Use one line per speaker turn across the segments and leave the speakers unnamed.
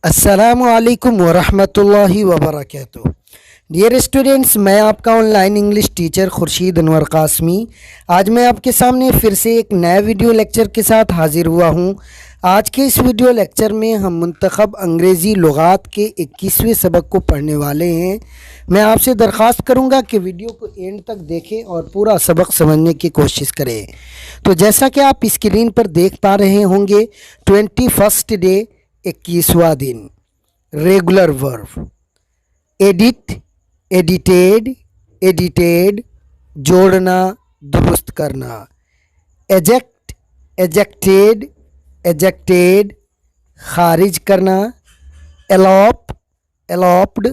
अस्सलामुअलैकुम वरहमतुल्लाहि वबरकातुहू। Dear students, मैं आपका online English teacher Khurshid Anwar Qasmi आज मैं आपके सामने फिर से एक नया वीडियो लेक्चर के साथ हाजिर हुआ हूँ। आज के इस वीडियो लेक्चर में हम मुंतखब अंग्रेज़ी लुगात के 21वें सबक को पढ़ने वाले हैं। मैं आपसे दरख्वास्त करूँगा कि वीडियो को एंड तक देखें और पूरा सबक समझने की कोशिश करें। तो जैसा कि आप स्क्रीन पर देख पा रहे होंगे, 21st डे 21वां दिन। Regular verb edit, edited, edited जोड़ना, दुरुस्त करना। एजेक्ट, एजेक्टेड, एजेक्टेड खारिज करना। एलॉप, एलॉप्ड,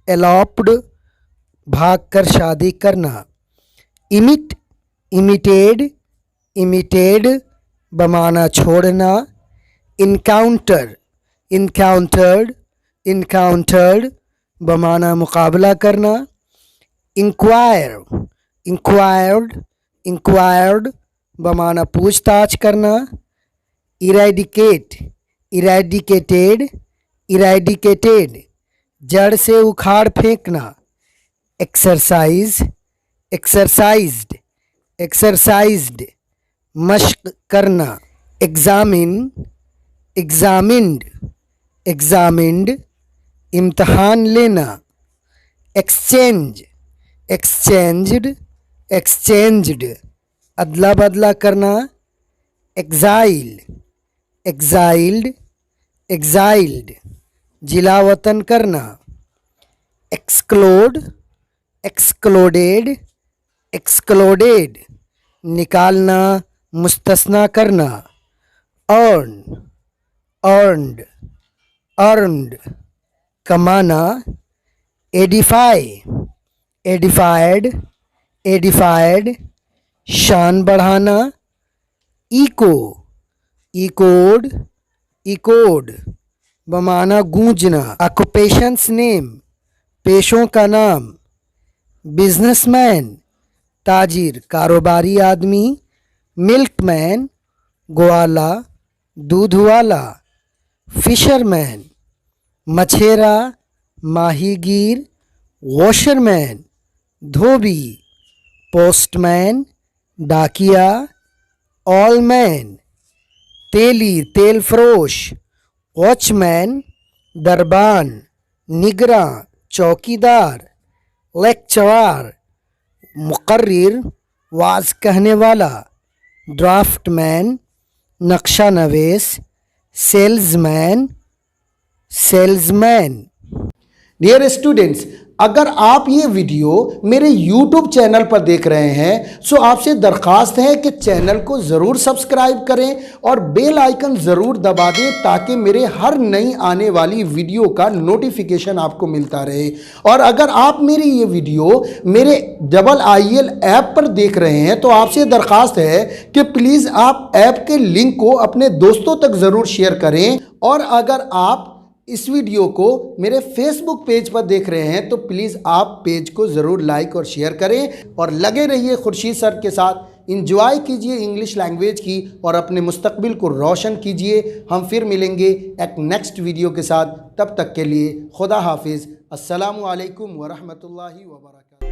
एलॉप्ड भाग कर शादी करना। इमिट, इमिटेड, इमिटेड बमाना छोड़ना। इनकाउंटर, इनकाउंटर्ड, इनकाउंटर्ड बमाना मुकाबला करना। इंक्वायर, इंक्वायर्ड, इंक्वायर्ड बमाना पूछताछ करना। इरेडिकेट, इरेडिकेटेड, इरेडिकेटेड जड़ से उखाड़ फेंकना। एक्सरसाइज, एक्सरसाइज्ड, एक्सरसाइज्ड मश्क करना। एग्जामिन, एग्जामिन्ड, एग्जामिन्ड इम्तहान लेना। एक्सचेंज, एक्सचेंज्ड, एक्सचेंज्ड अदला बदला करना। एग्जाइल, एग्जाइल्ड, एग्जाइल्ड जिला वतन करना। एक्सक्लोड, एक्सक्लोडेड, एक्सक्लोडेड निकालना, मुस्तस्ना करना। अर्न, अर्नड, अर्नड कमाना। एडिफाई, एडिफाइड, एडिफाइड शान बढ़ाना। इको, इकोड, इकोड बमाना गूंजना। ऑक्यूपेशंस नेम पेशों का नाम। बिजनेसमैन ताजिर कारोबारी आदमी। मिल्कमैन ग्वाला दूध वाला। फिशरमैन मछेरा माहीगीर। वॉशरमैन धोबी। पोस्टमैन डाकिया। ऑलमैन तेली तेल फरोश। वॉचमैन दरबान। निगरां चौकीदार। लेक्चरार मुकर्रिर वाज कहने वाला। ड्राफ्टमैन नक्शा नवेश। Salesman salesman. डियर स्टूडेंट्स, अगर आप ये वीडियो मेरे YouTube चैनल पर देख रहे हैं तो आपसे दरख्वास्त है कि चैनल को ज़रूर सब्सक्राइब करें और बेल आइकन ज़रूर दबा दें ताकि मेरे हर नई आने वाली वीडियो का नोटिफिकेशन आपको मिलता रहे। और अगर आप मेरी ये वीडियो मेरे IIL ऐप पर देख रहे हैं तो आपसे दरख्वास्त है कि प्लीज़ आप ऐप के लिंक को अपने दोस्तों तक ज़रूर शेयर करें। और अगर आप इस वीडियो को मेरे फेसबुक पेज पर देख रहे हैं तो प्लीज़ आप पेज को ज़रूर लाइक और शेयर करें और लगे रहिए खुर्शीद सर के साथ। इंजॉय कीजिए इंग्लिश लैंग्वेज की और अपने मुस्तकबिल को रोशन कीजिए। हम फिर मिलेंगे एक नेक्स्ट वीडियो के साथ। तब तक के लिए खुदा हाफिज़। अस्सलामु अलैकुम वरहमतुल्लाहि वबरकातुहू।